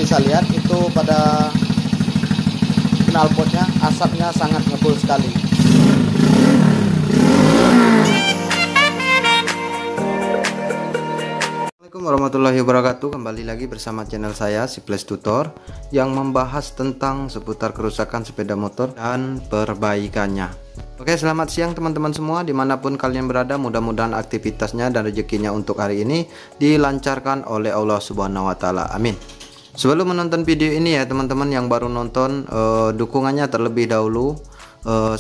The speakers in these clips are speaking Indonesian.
bisa lihat itu pada knalpotnya asapnya sangat ngebul sekali. Assalamualaikum warahmatullahi wabarakatuh. Kembali lagi bersama channel saya Siples Tutor yang membahas tentang seputar kerusakan sepeda motor dan perbaikannya. Oke, selamat siang teman-teman semua dimanapun kalian berada. Mudah-mudahan aktivitasnya dan rezekinya untuk hari ini dilancarkan oleh Allah Subhanahu wa Ta'ala, amin. Sebelum menonton video ini ya teman-teman yang baru nonton, dukungannya terlebih dahulu,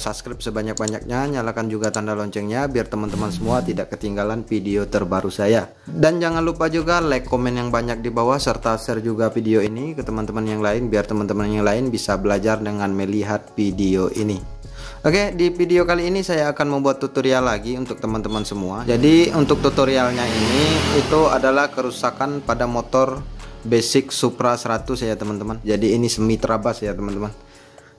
subscribe sebanyak-banyaknya, nyalakan juga tanda loncengnya biar teman-teman semua tidak ketinggalan video terbaru saya. Dan jangan lupa juga like, komen yang banyak di bawah, serta share juga video ini ke teman-teman yang lain biar teman-teman yang lain bisa belajar dengan melihat video ini. Oke, di video kali ini saya akan membuat tutorial lagi untuk teman-teman semua. Jadi untuk tutorialnya ini itu adalah kerusakan pada motor Basic Supra 100 ya teman-teman. Jadi ini semi terabas ya teman-teman.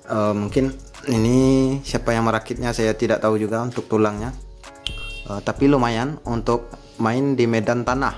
Mungkin ini siapa yang merakitnya saya tidak tahu juga untuk tulangnya, tapi lumayan untuk main di medan tanah.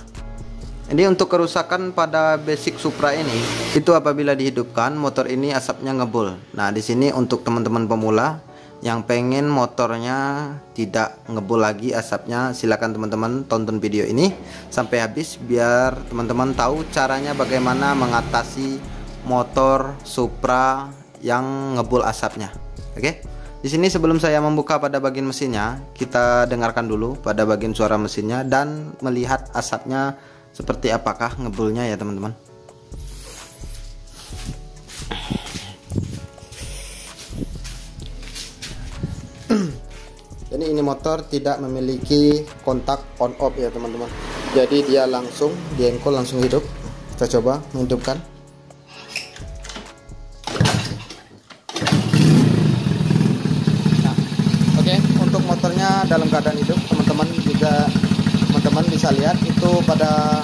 Jadi untuk kerusakan pada Basic Supra ini itu apabila dihidupkan motor ini asapnya ngebul. Nah di sini untuk teman-teman pemula yang pengen motornya tidak ngebul lagi asapnya, silakan teman-teman tonton video ini sampai habis biar teman-teman tahu caranya bagaimana mengatasi motor Supra yang ngebul asapnya. Oke, di sini sebelum saya membuka pada bagian mesinnya, kita dengarkan dulu pada bagian suara mesinnya dan melihat asapnya seperti apakah ngebulnya ya teman-teman. Jadi ini motor tidak memiliki kontak on off ya teman-teman. Jadi dia langsung diengkol langsung hidup. Kita coba menghidupkan. Nah, oke, untuk motornya dalam keadaan hidup, teman-teman bisa lihat itu pada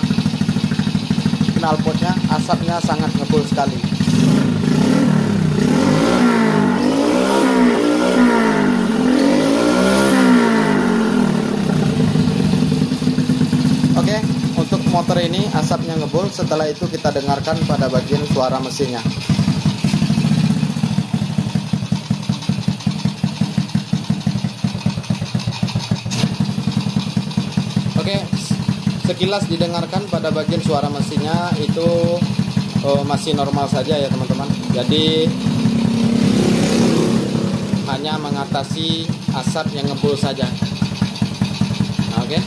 knalpotnya asapnya sangat ngebul sekali. Oke, untuk motor ini asapnya ngebul. Setelah itu kita dengarkan pada bagian suara mesinnya. Oke, sekilas didengarkan pada bagian suara mesinnya itu masih normal saja ya teman-teman. Jadi hanya mengatasi asap yang ngebul saja. Nah, oke.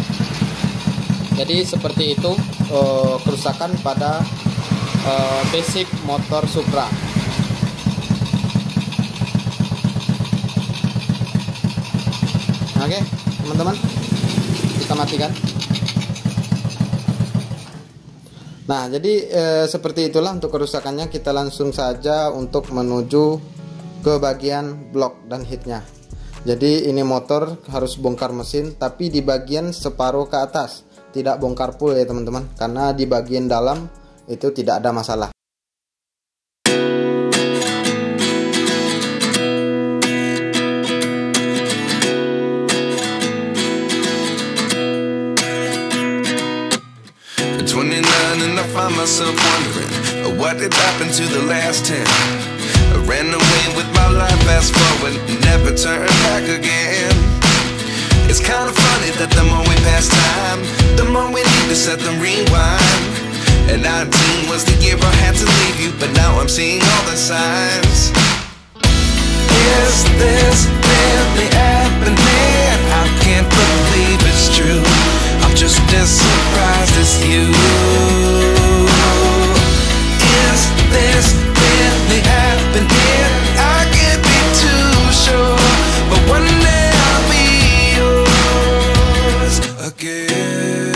Jadi seperti itu kerusakan pada Basic motor Supra. Oke, teman-teman, kita matikan. Nah, jadi seperti itulah untuk kerusakannya. Kita langsung saja untuk menuju ke bagian blok dan headnya. Jadi ini motor harus bongkar mesin, tapi di bagian separuh ke atas. Tidak bongkar full ya teman-teman, karena di bagian dalam itu tidak ada masalah. Myself wondering what did happen to the last 10. I ran away with my life, fast forward, never turn back again. It's kind of funny that the more we pass time, the more we need to set the rewind. And 19 was the year I had to leave you, but now I'm seeing all the signs. Is this really happening? I can't believe it's true. I'm just as surprised as you. Is this really happening? I can't be too sure, but one day I'll be yours again.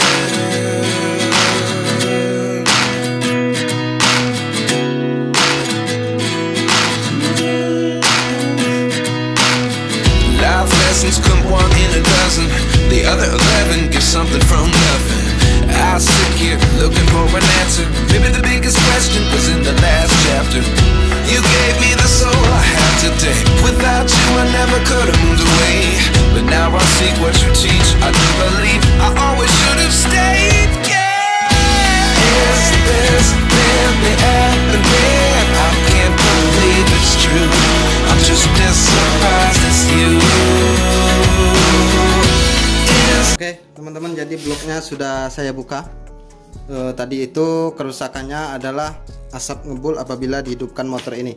Life lessons come one in a dozen. The other 11 get something from nothing. I sit here looking sudah saya buka. Tadi itu kerusakannya adalah asap ngebul apabila dihidupkan motor ini.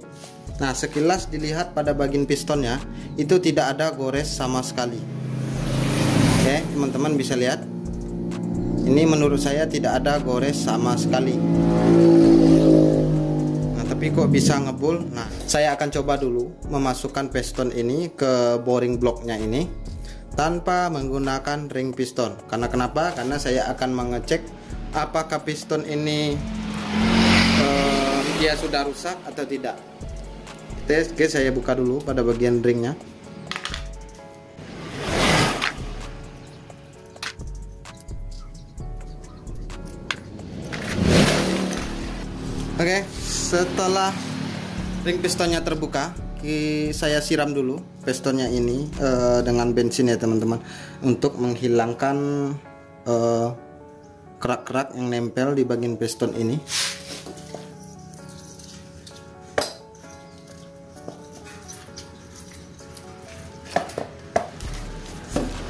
Nah, sekilas dilihat pada bagian pistonnya itu tidak ada gores sama sekali. Oke, teman-teman bisa lihat. Ini menurut saya tidak ada gores sama sekali. Nah, tapi kok bisa ngebul? Nah, saya akan coba dulu memasukkan piston ini ke boring blocknya ini tanpa menggunakan ring piston. Karena kenapa? Karena saya akan mengecek apakah piston ini dia sudah rusak atau tidak. Oke, saya buka dulu pada bagian ringnya. Oke, setelah ring pistonnya terbuka, saya siram dulu pistonnya ini dengan bensin ya teman-teman, untuk menghilangkan kerak-kerak yang nempel di bagian piston ini.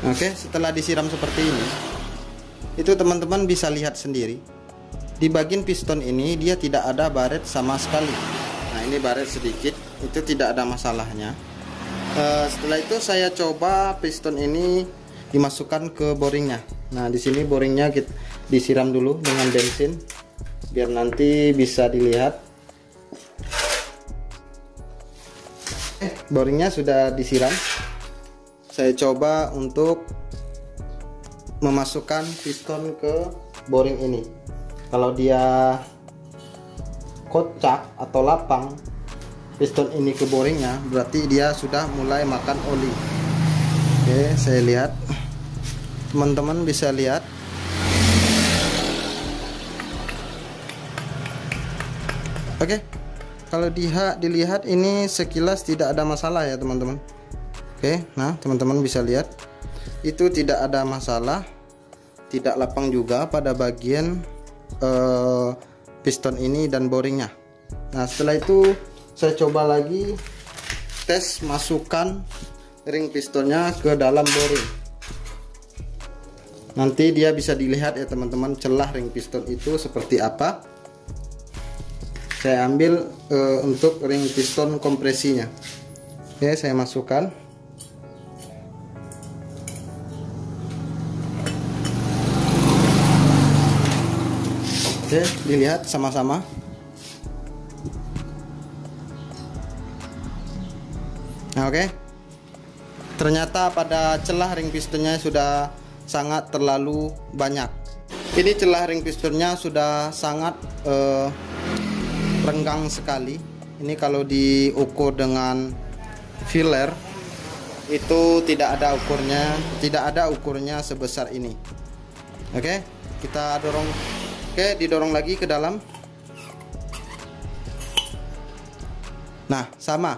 Oke, setelah disiram seperti ini, itu teman-teman bisa lihat sendiri. Di bagian piston ini dia tidak ada baret sama sekali. Nah, ini baret sedikit, itu tidak ada masalahnya. Setelah itu saya coba piston ini dimasukkan ke boringnya. Nah, di sini boringnya kita disiram dulu dengan bensin biar nanti bisa dilihat. Boringnya sudah disiram. Saya coba untuk memasukkan piston ke boring ini. Kalau dia kocak atau lapang piston ini ke boringnya, berarti dia sudah mulai makan oli. Oke, saya lihat, teman-teman bisa lihat. Oke, kalau dilihat ini sekilas tidak ada masalah ya teman-teman. Oke, nah teman-teman bisa lihat itu tidak ada masalah, tidak lapang juga pada bagian piston ini dan boringnya. Nah, setelah itu saya coba lagi tes masukkan ring pistonnya ke dalam boring. Nanti dia bisa dilihat ya teman-teman, celah ring piston itu seperti apa. Saya ambil untuk ring piston kompresinya. Oke, saya masukkan. Oke, dilihat sama-sama. Nah, oke. Ternyata pada celah ring pistonnya sudah sangat terlalu banyak. Ini celah ring pistonnya sudah sangat renggang sekali. Ini kalau diukur dengan filler itu tidak ada ukurnya sebesar ini. Oke, kita dorong. Oke, didorong lagi ke dalam. Nah, sama.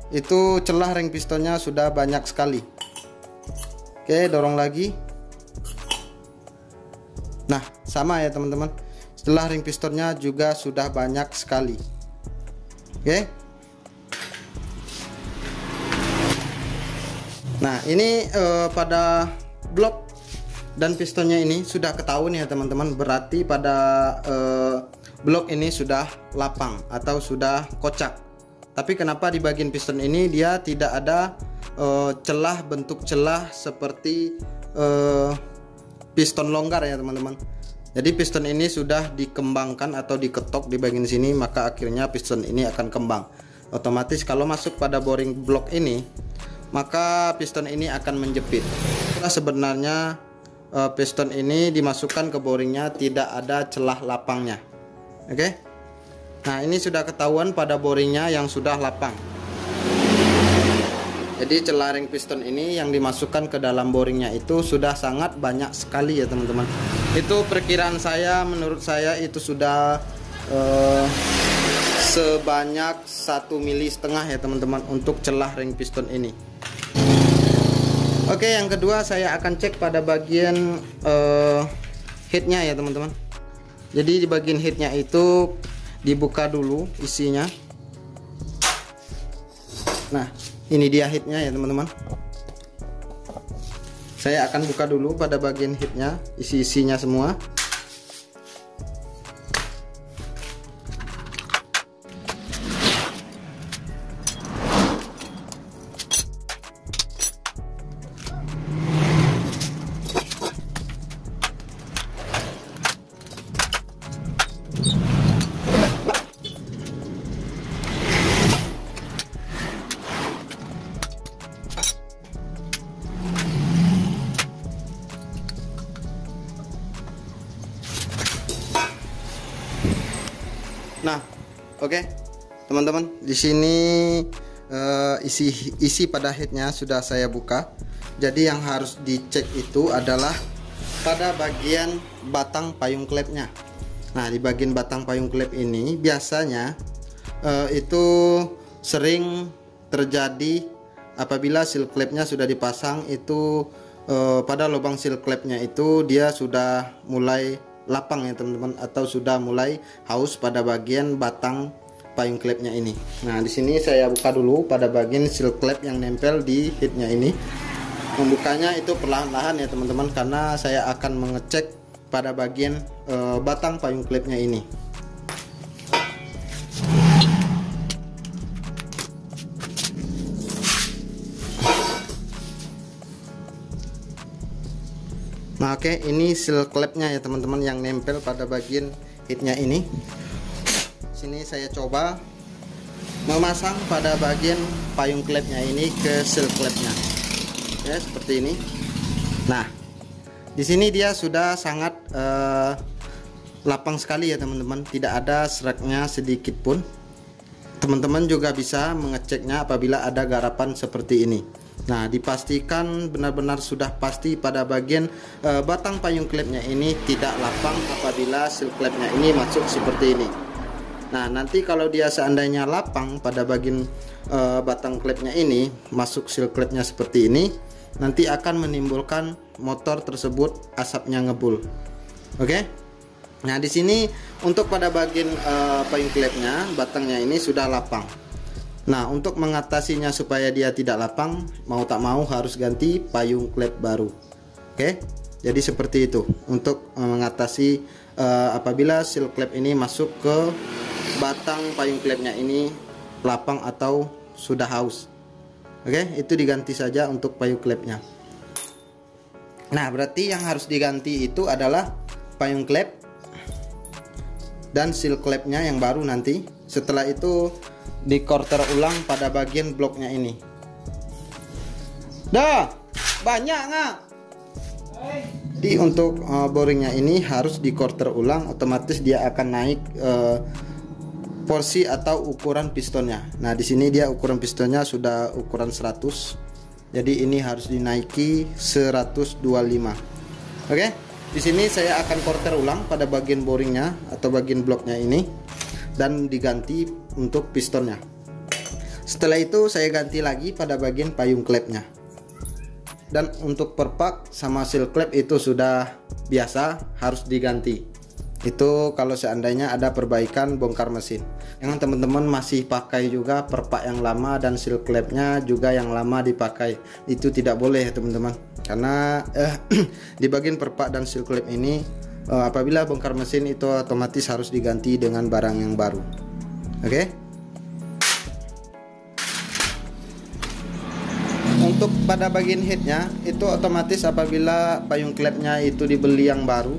Itu celah ring pistonnya sudah banyak sekali. Oke, dorong lagi. Nah, sama ya teman-teman. Celah ring pistonnya juga sudah banyak sekali. Oke. Nah, ini pada blok dan pistonnya ini sudah ketahuan ya teman-teman, berarti pada blok ini sudah lapang atau sudah kocak. Tapi kenapa di bagian piston ini dia tidak ada celah, bentuk celah seperti piston longgar ya teman-teman. Jadi piston ini sudah dikembangkan atau diketok di bagian sini, maka akhirnya piston ini akan kembang. Otomatis kalau masuk pada boring blok ini, maka piston ini akan menjepit. Nah, sebenarnya piston ini dimasukkan ke boringnya tidak ada celah lapangnya. Oke. Nah, ini sudah ketahuan pada boringnya yang sudah lapang. Jadi celah ring piston ini yang dimasukkan ke dalam boringnya itu sudah sangat banyak sekali ya teman-teman. Itu perkiraan saya, menurut saya itu sudah sebanyak 1,5 mili ya teman-teman untuk celah ring piston ini. Oke, yang kedua saya akan cek pada bagian headnya ya teman-teman. Jadi di bagian headnya itu dibuka dulu isinya. Nah, ini dia headnya ya teman-teman. saya akan buka dulu pada bagian headnya, isi-isinya semua. Nah, oke, teman-teman, di sini isi pada headnya sudah saya buka. Jadi yang harus dicek itu adalah pada bagian batang payung klepnya. Nah, di bagian batang payung klep ini biasanya itu sering terjadi apabila seal klepnya sudah dipasang itu pada lubang seal klepnya itu dia sudah mulai lapang ya teman-teman, atau sudah mulai haus pada bagian batang payung klepnya ini. Nah, di sini saya buka dulu pada bagian seal klep yang nempel di headnya ini. Membukanya itu perlahan-lahan ya teman-teman, karena saya akan mengecek pada bagian batang payung klepnya ini. Nah, oke, ini seal klepnya ya teman-teman yang nempel pada bagian headnya ini. Sini saya coba memasang pada bagian payung klepnya ini ke seal klepnya, ya seperti ini. Nah, di sini dia sudah sangat lapang sekali ya teman-teman, tidak ada seraknya sedikit pun. Teman-teman juga bisa mengeceknya apabila ada garapan seperti ini. Nah, dipastikan benar-benar sudah pasti pada bagian batang payung klepnya ini tidak lapang apabila seal klepnya ini masuk seperti ini. Nah, nanti kalau dia seandainya lapang pada bagian batang klepnya ini, masuk seal klepnya seperti ini, nanti akan menimbulkan motor tersebut asapnya ngebul. Oke. Nah, di sini untuk pada bagian payung klepnya, batangnya ini sudah lapang. Nah, untuk mengatasinya supaya dia tidak lapang, mau tak mau harus ganti payung klep baru. Oke, jadi seperti itu untuk mengatasi apabila seal klep ini masuk ke batang payung klepnya ini lapang atau sudah haus. Oke, itu diganti saja untuk payung klepnya. Nah, berarti yang harus diganti itu adalah payung klep dan seal klepnya yang baru nanti. Setelah itu di quarter ulang pada bagian bloknya ini. Dah banyak nggak? Jadi untuk boringnya ini harus di quarter ulang, otomatis dia akan naik porsi atau ukuran pistonnya. Nah, di sini dia ukuran pistonnya sudah ukuran 100. Jadi ini harus dinaiki 125. Oke. Di sini saya akan quarter ulang pada bagian boringnya atau bagian bloknya ini dan diganti untuk pistonnya. Setelah itu saya ganti lagi pada bagian payung klepnya. Dan untuk perpak sama seal klep itu sudah biasa harus diganti. Itu kalau seandainya ada perbaikan bongkar mesin. Jangan teman-teman masih pakai juga perpak yang lama dan seal klepnya juga yang lama dipakai. Itu tidak boleh ya teman-teman. Karena di bagian perpak dan seal klep ini apabila bongkar mesin itu otomatis harus diganti dengan barang yang baru. Oke. Untuk pada bagian headnya itu otomatis apabila payung klepnya itu dibeli yang baru.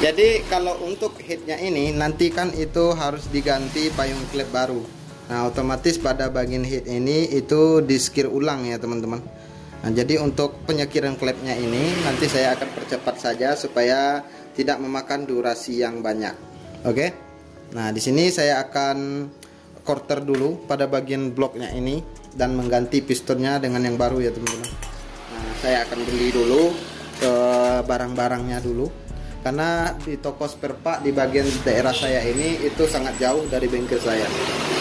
Jadi kalau untuk headnya ini nanti kan itu harus diganti payung klep baru. Nah, otomatis pada bagian head ini itu di-skir ulang ya teman-teman. Nah, jadi untuk penyekiran klepnya ini nanti saya akan percepat saja supaya tidak memakan durasi yang banyak. Oke. Nah, di sini saya akan quarter dulu pada bagian bloknya ini dan mengganti pistonnya dengan yang baru ya teman-teman. Nah, saya akan beli dulu ke barang-barangnya dulu, karena di toko spare part di bagian daerah saya ini itu sangat jauh dari bengkel saya.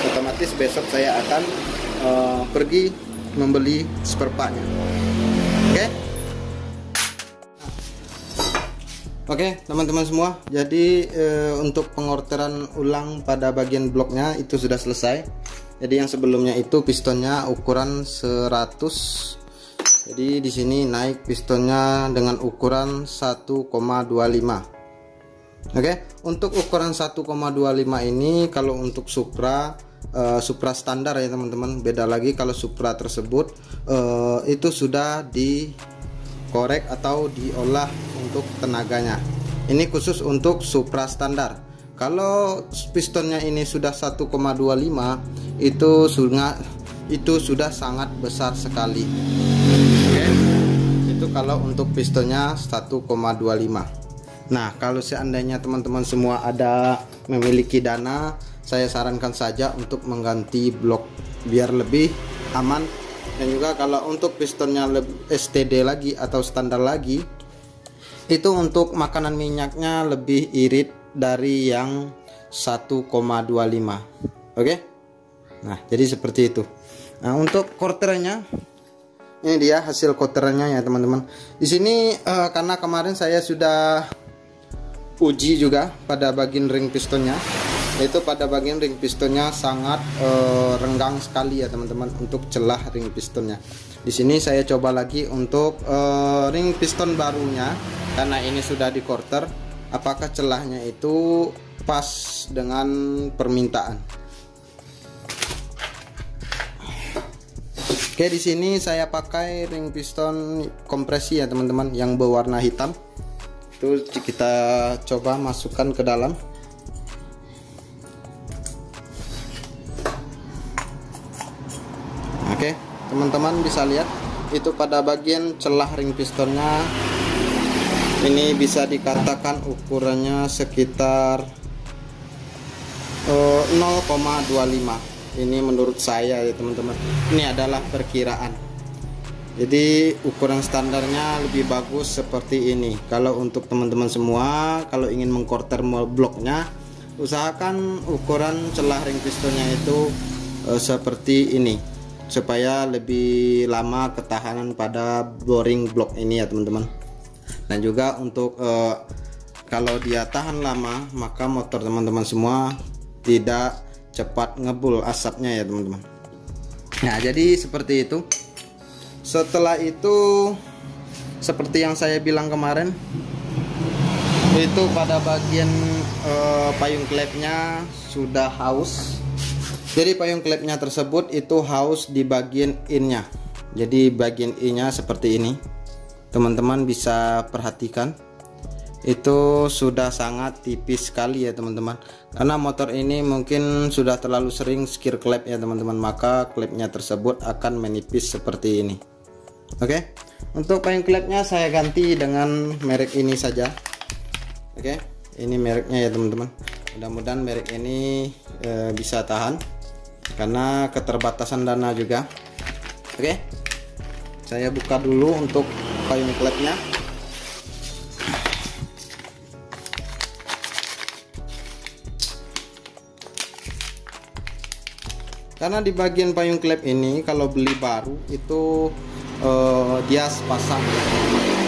Otomatis besok saya akan pergi membeli spare partnya. Oke. Oke teman-teman semua, jadi untuk pengorderan ulang pada bagian bloknya itu sudah selesai. Jadi yang sebelumnya itu pistonnya ukuran 100 Jadi di sini naik pistonnya dengan ukuran 1,25. Oke, untuk ukuran 1,25 ini kalau untuk Supra standar ya teman-teman. Beda lagi kalau Supra tersebut itu sudah dikorek atau diolah untuk tenaganya. Ini khusus untuk Supra standar. Kalau pistonnya ini sudah 1,25 itu sudah sangat besar sekali. Oke, itu kalau untuk pistonnya 1,25. Nah, kalau seandainya teman-teman semua memiliki dana, saya sarankan saja untuk mengganti blok biar lebih aman. Dan juga kalau untuk pistonnya STD lagi atau standar lagi, itu untuk makanan minyaknya lebih irit dari yang 1,25. Oke. Nah, jadi seperti itu. Nah, untuk quarternya, ini dia hasil quarternya ya teman-teman. Di sini karena kemarin saya sudah uji juga pada bagian ring pistonnya, yaitu pada bagian ring pistonnya sangat renggang sekali ya teman-teman untuk celah ring pistonnya. Di sini saya coba lagi untuk ring piston barunya, karena ini sudah di quarter, apakah celahnya itu pas dengan permintaan. Oke, di sini saya pakai ring piston kompresi ya teman-teman yang berwarna hitam. Itu kita coba masukkan ke dalam. Oke, teman-teman bisa lihat itu pada bagian celah ring pistonnya ini bisa dikatakan ukurannya sekitar 0,25. Ini menurut saya ya teman-teman, ini adalah perkiraan. Jadi ukuran standarnya lebih bagus seperti ini. Kalau untuk teman-teman semua, kalau ingin mengkorter bloknya, usahakan ukuran celah ring pistonnya itu seperti ini, supaya lebih lama ketahanan pada boring blok ini ya teman-teman. Dan juga untuk kalau dia tahan lama, maka motor teman-teman semua tidak cepat ngebul asapnya ya teman-teman. Nah, jadi seperti itu. Setelah itu, seperti yang saya bilang kemarin, itu pada bagian payung klepnya sudah haus. Jadi payung klepnya tersebut itu haus di bagian innya. Jadi bagian innya seperti ini, teman-teman bisa perhatikan. Itu sudah sangat tipis sekali ya teman-teman, karena motor ini mungkin sudah terlalu sering skir klep ya teman-teman, maka klepnya tersebut akan menipis seperti ini. Oke, untuk payung klepnya saya ganti dengan merek ini saja. Oke, ini mereknya ya teman-teman. Mudah-mudahan merek ini bisa tahan karena keterbatasan dana juga. Oke, saya buka dulu untuk payung klepnya. Karena di bagian payung klep ini kalau beli baru itu dia sepasang.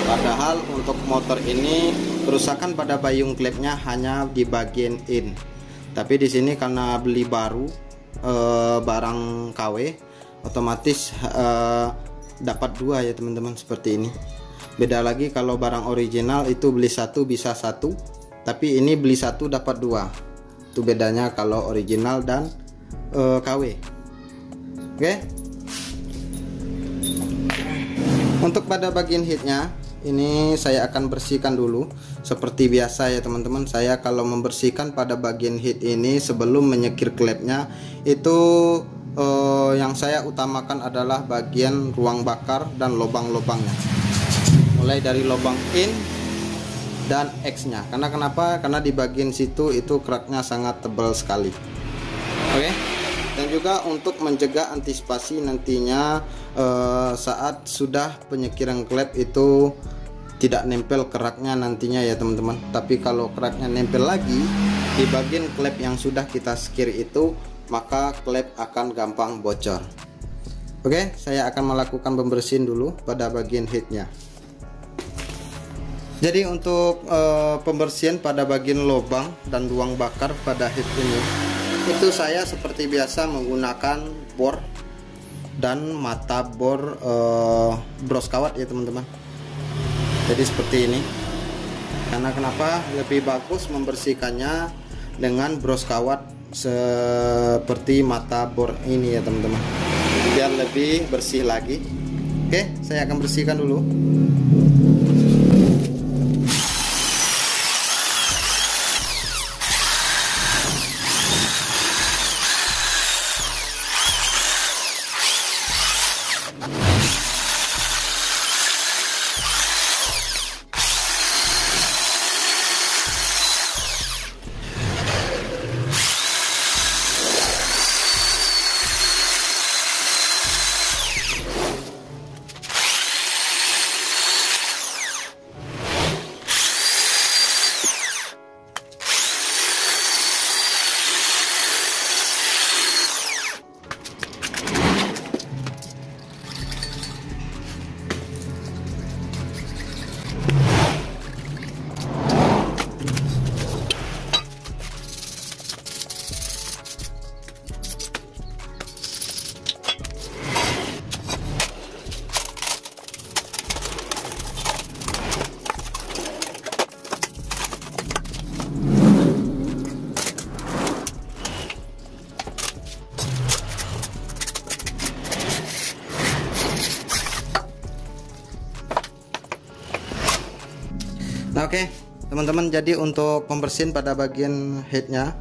Padahal untuk motor ini kerusakan pada payung klepnya hanya di bagian in. Tapi di sini karena beli baru barang KW, otomatis dapat dua ya teman-teman, seperti ini. Beda lagi kalau barang original itu beli satu bisa satu, tapi ini beli satu dapat dua. Itu bedanya kalau original dan KW. Oke. Untuk pada bagian headnya ini saya akan bersihkan dulu seperti biasa ya teman-teman. Saya kalau membersihkan pada bagian head ini sebelum menyekir klepnya itu yang saya utamakan adalah bagian ruang bakar dan lubang-lubangnya, mulai dari lubang in dan X nya. Karena kenapa? Karena di bagian situ itu keraknya sangat tebal sekali. Oke. Dan juga untuk mencegah antisipasi nantinya saat sudah penyekiran klep itu tidak nempel keraknya nantinya ya teman-teman. Tapi kalau keraknya nempel lagi di bagian klep yang sudah kita sekir itu, maka klep akan gampang bocor. Oke, saya akan melakukan pembersihan dulu pada bagian headnya. Jadi untuk pembersihan pada bagian lubang dan ruang bakar pada head ini, itu saya seperti biasa menggunakan bor dan mata bor bros kawat ya teman-teman. Jadi seperti ini. Karena kenapa lebih bagus membersihkannya dengan bros kawat seperti mata bor ini ya teman-teman, biar lebih bersih lagi. Oke, saya akan bersihkan dulu. Nah oke, teman-teman, jadi untuk pembersihan pada bagian headnya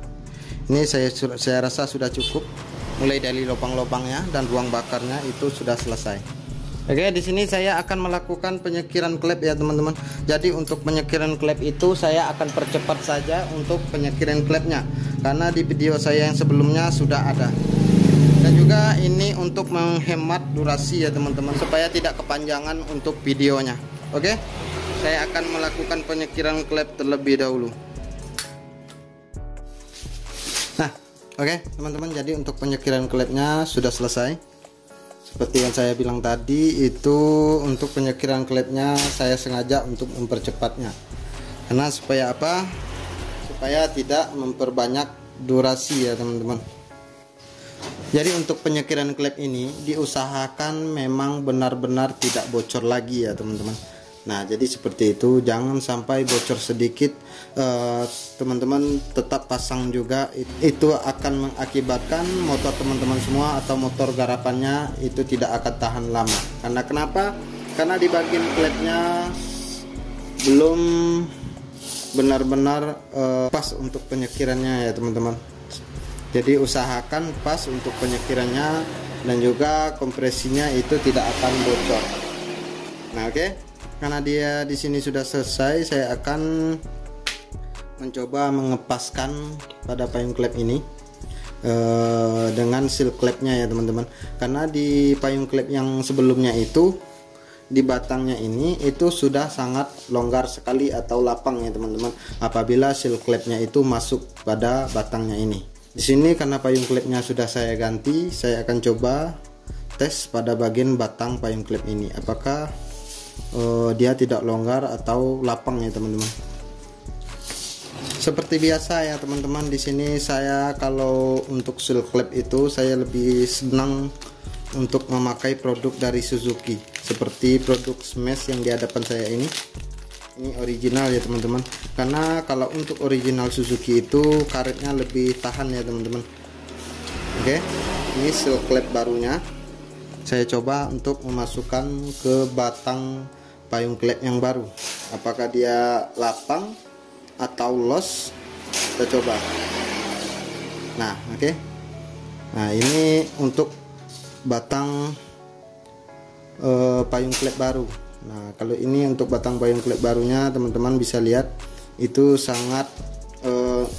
ini saya rasa sudah cukup. Mulai dari lubang-lubangnya dan ruang bakarnya itu sudah selesai. Oke, di sini saya akan melakukan penyekiran klep ya teman-teman. Jadi untuk penyekiran klep itu saya akan percepat saja untuk penyekiran klepnya, karena di video saya yang sebelumnya sudah ada. Dan juga ini untuk menghemat durasi ya teman-teman, supaya tidak kepanjangan untuk videonya. Oke, saya akan melakukan penyekiran klep terlebih dahulu. Nah, oke teman-teman, jadi untuk penyekiran klepnya sudah selesai. Seperti yang saya bilang tadi, itu untuk penyekiran klepnya saya sengaja untuk mempercepatnya. Karena supaya apa? Supaya tidak memperbanyak durasi ya teman-teman. Jadi untuk penyekiran klep ini diusahakan memang benar-benar tidak bocor lagi ya teman-teman. Nah jadi seperti itu, jangan sampai bocor sedikit. Teman-teman tetap pasang juga, itu akan mengakibatkan motor teman-teman semua atau motor garapannya itu tidak akan tahan lama. Karena kenapa? Karena di bagian klepnya belum benar-benar pas untuk penyekirannya ya teman-teman. Jadi usahakan pas untuk penyekirannya, dan juga kompresinya itu tidak akan bocor. Nah oke. Karena dia di sini sudah selesai, saya akan mencoba mengepaskan pada payung klep ini dengan seal klepnya ya teman-teman. Karena di payung klep yang sebelumnya itu di batangnya ini itu sudah sangat longgar sekali atau lapang ya teman-teman, apabila seal klepnya itu masuk pada batangnya ini. Di sini karena payung klepnya sudah saya ganti, saya akan coba tes pada bagian batang payung klep ini, apakah dia tidak longgar atau lapang ya teman-teman. Seperti biasa ya teman-teman, di sini saya kalau untuk seal klep itu saya lebih senang untuk memakai produk dari Suzuki, seperti produk Smash yang di hadapan saya ini original ya teman-teman. Karena kalau untuk original Suzuki itu karetnya lebih tahan ya teman-teman. Oke, ini seal klep barunya saya coba untuk memasukkan ke batang payung klep yang baru, apakah dia lapang atau los, kita coba. Nah oke. Nah ini untuk batang payung klep baru. Nah kalau ini untuk batang payung klep barunya, teman-teman bisa lihat itu sangat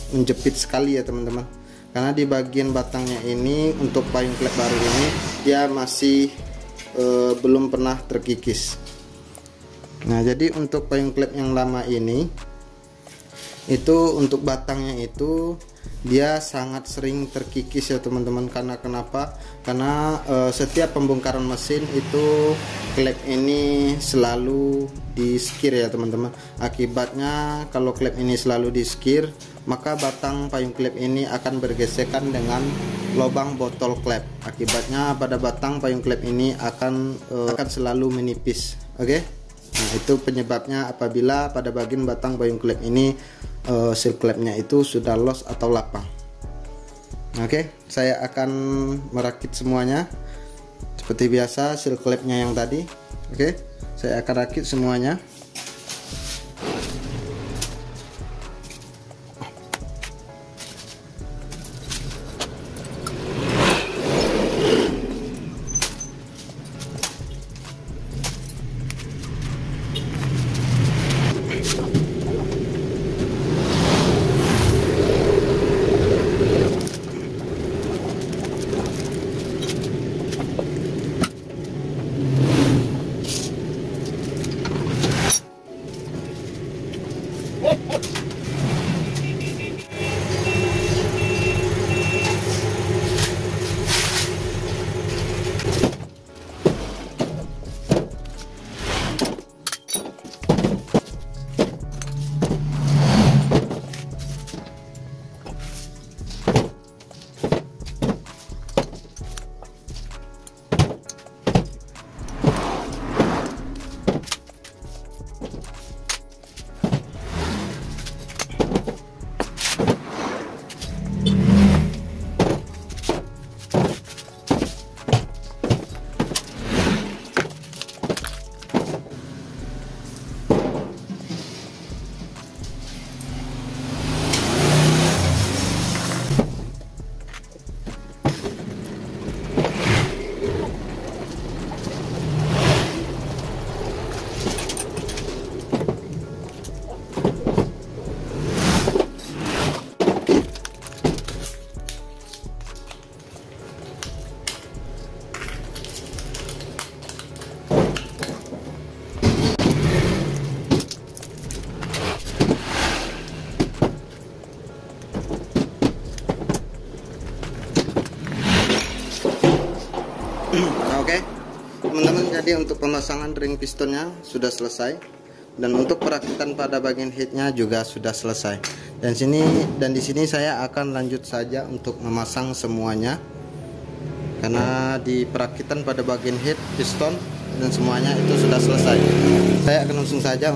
menjepit sekali ya teman-teman. Karena di bagian batangnya ini untuk payung klep baru ini dia masih belum pernah terkikis. Nah jadi untuk payung klep yang lama ini Itu untuk batangnya itu dia sangat sering terkikis ya teman-teman. Karena kenapa? Karena setiap pembongkaran mesin itu klep ini selalu diskir ya teman-teman. Akibatnya kalau klep ini selalu diskir, maka batang payung klep ini akan bergesekan dengan lubang botol klep. Akibatnya pada batang payung klep ini akan selalu menipis. Oke? Nah, itu penyebabnya apabila pada bagian batang payung klep ini seal klepnya itu sudah los atau lapang. Oke, saya akan merakit semuanya seperti biasa seal klepnya yang tadi. Oke, saya akan rakit semuanya. Oke, teman-teman, jadi untuk pemasangan ring pistonnya sudah selesai, dan untuk perakitan pada bagian headnya juga sudah selesai. Dan di sini saya akan lanjut saja untuk memasang semuanya, karena di perakitan pada bagian head, piston dan semuanya itu sudah selesai. Saya akan langsung saja.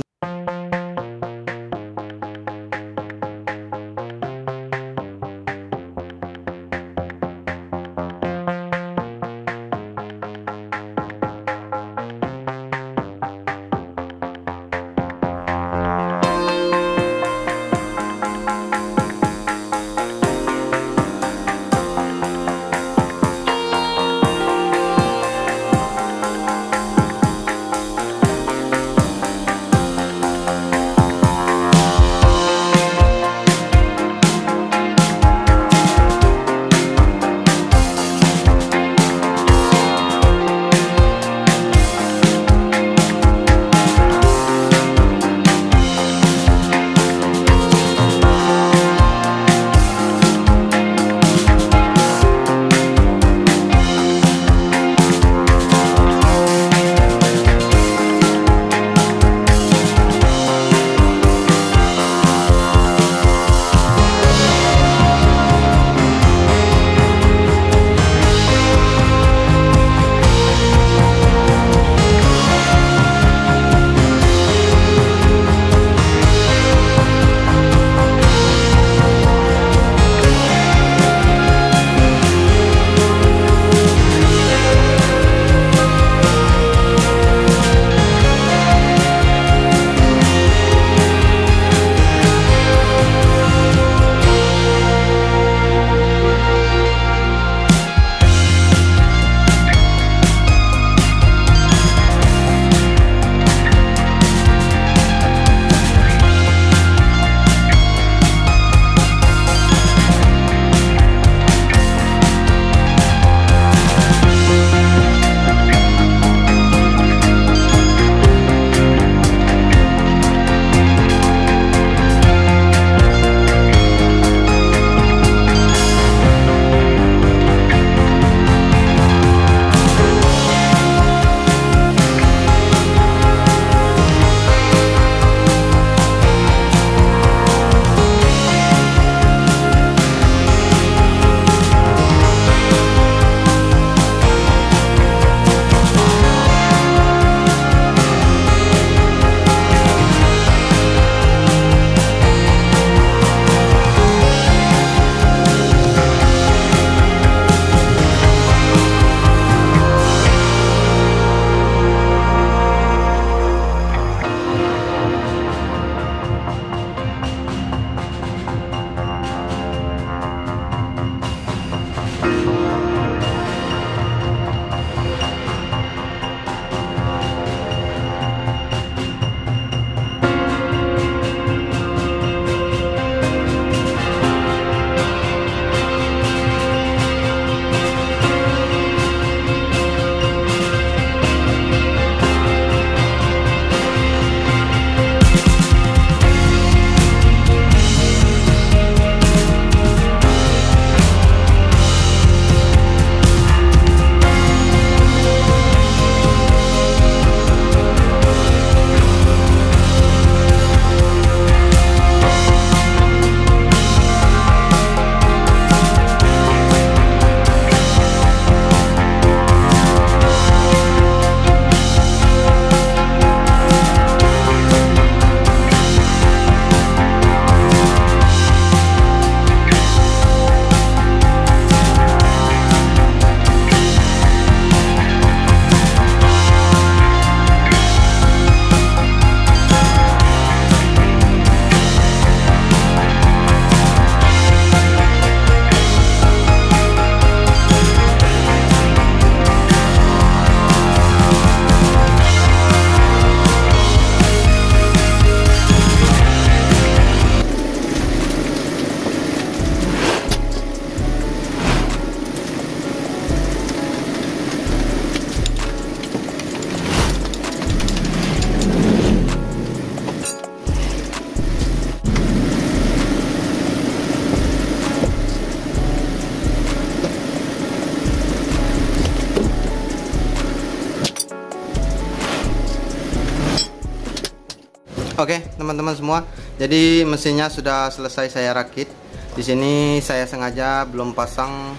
Oke, teman-teman semua. Jadi mesinnya sudah selesai saya rakit. Di sini saya sengaja belum pasang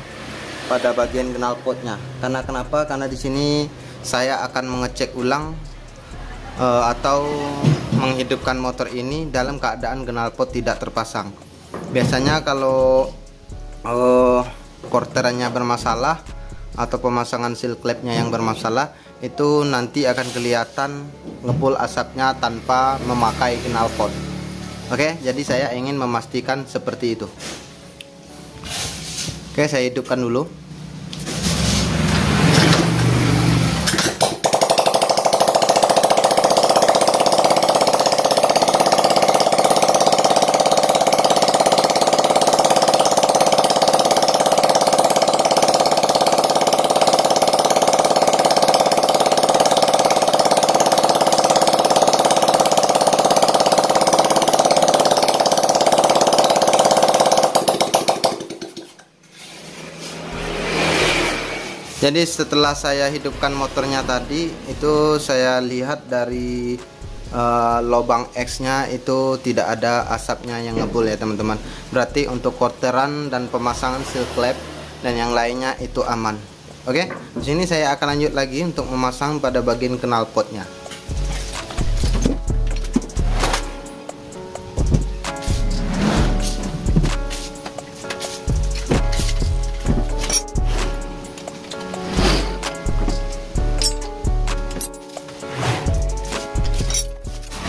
pada bagian knalpotnya. Karena kenapa? Karena di sini saya akan mengecek ulang atau menghidupkan motor ini dalam keadaan knalpot tidak terpasang. Biasanya kalau korterannya bermasalah atau pemasangan seal clamp-nya yang bermasalah, itu nanti akan kelihatan ngebul asapnya tanpa memakai knalpot. Oke, jadi saya ingin memastikan seperti itu. Oke, saya hidupkan dulu. Jadi setelah saya hidupkan motornya tadi, itu saya lihat dari lubang X-nya itu tidak ada asapnya yang ngebul ya teman-teman. Berarti untuk korteran dan pemasangan seal clamp dan yang lainnya itu aman. Oke, di sini saya akan lanjut lagi untuk memasang pada bagian knalpotnya.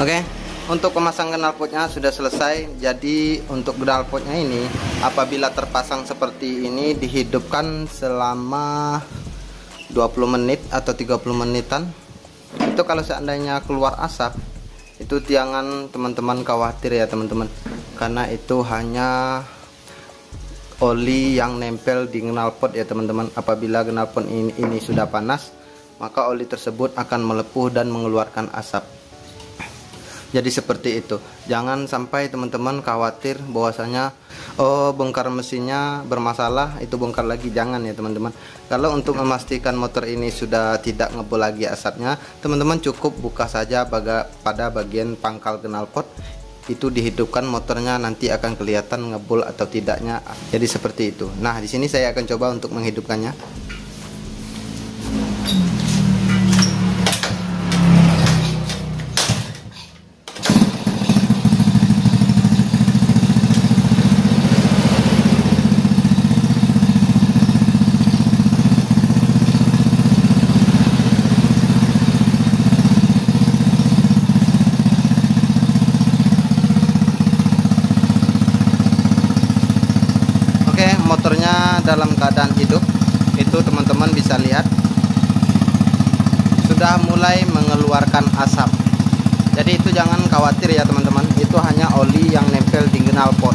Oke, untuk pemasangan knalpotnya sudah selesai. Jadi untuk knalpotnya ini apabila terpasang seperti ini dihidupkan selama 20 menit atau 30 menitan. Itu kalau seandainya keluar asap, itu jangan teman-teman khawatir ya teman-teman, karena itu hanya oli yang nempel di knalpot ya teman-teman. Apabila knalpot ini sudah panas, maka oli tersebut akan melepuh dan mengeluarkan asap. Jadi seperti itu. Jangan sampai teman-teman khawatir bahwasanya bongkar mesinnya bermasalah, itu bongkar lagi, jangan ya teman-teman. Kalau untuk memastikan motor ini sudah tidak ngebul lagi asapnya, teman-teman cukup buka saja pada bagian pangkal knalpot. Itu dihidupkan motornya, nanti akan kelihatan ngebul atau tidaknya. Jadi seperti itu. Nah, di sini saya akan coba untuk menghidupkannya. Motornya dalam keadaan hidup, itu teman-teman bisa lihat sudah mulai mengeluarkan asap. Jadi itu jangan khawatir ya teman-teman, itu hanya oli yang nempel di knalpot.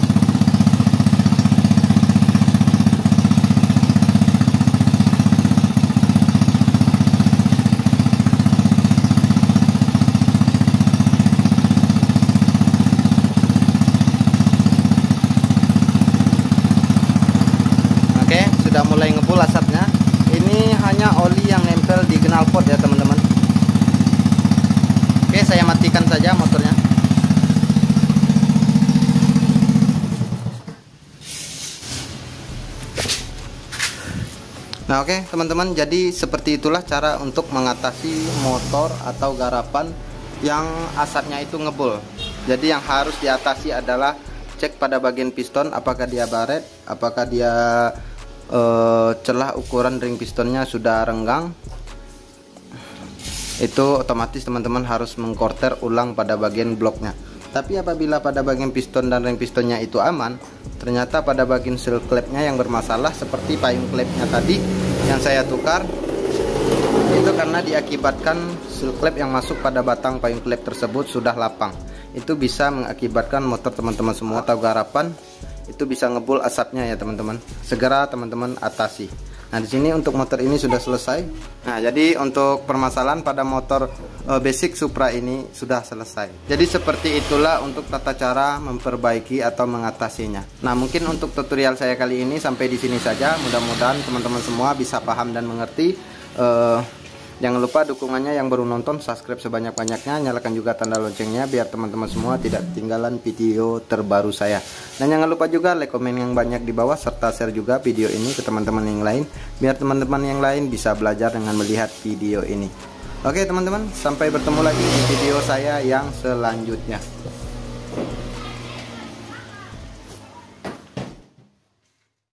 Sudah mulai ngebul asapnya. Ini hanya oli yang nempel di knalpot ya teman-teman. Oke, saya matikan saja motornya. Nah oke teman-teman, jadi seperti itulah cara untuk mengatasi motor atau garapan yang asapnya itu ngebul. Jadi yang harus diatasi adalah cek pada bagian piston, apakah dia baret, apakah dia celah ukuran ring pistonnya sudah renggang. Itu otomatis teman-teman harus mengkorter ulang pada bagian bloknya. Tapi apabila pada bagian piston dan ring pistonnya itu aman, ternyata pada bagian seal clamp-nya yang bermasalah, seperti payung clamp-nya tadi yang saya tukar, itu karena diakibatkan seal clamp yang masuk pada batang payung clamp tersebut sudah lapang. Itu bisa mengakibatkan motor teman-teman semua atau garapan itu bisa ngebul asapnya ya teman-teman. Segera teman-teman atasi. Nah di sini untuk motor ini sudah selesai. Nah jadi untuk permasalahan pada motor basic Supra ini sudah selesai. Jadi seperti itulah untuk tata cara memperbaiki atau mengatasinya. Nah mungkin untuk tutorial saya kali ini sampai di sini saja. Mudah-mudahan teman-teman semua bisa paham dan mengerti. Jangan lupa dukungannya yang baru nonton, subscribe sebanyak-banyaknya, nyalakan juga tanda loncengnya biar teman-teman semua tidak ketinggalan video terbaru saya. Dan jangan lupa juga like, komen yang banyak di bawah, serta share juga video ini ke teman-teman yang lain biar teman-teman yang lain bisa belajar dengan melihat video ini. Oke teman-teman, sampai bertemu lagi di video saya yang selanjutnya.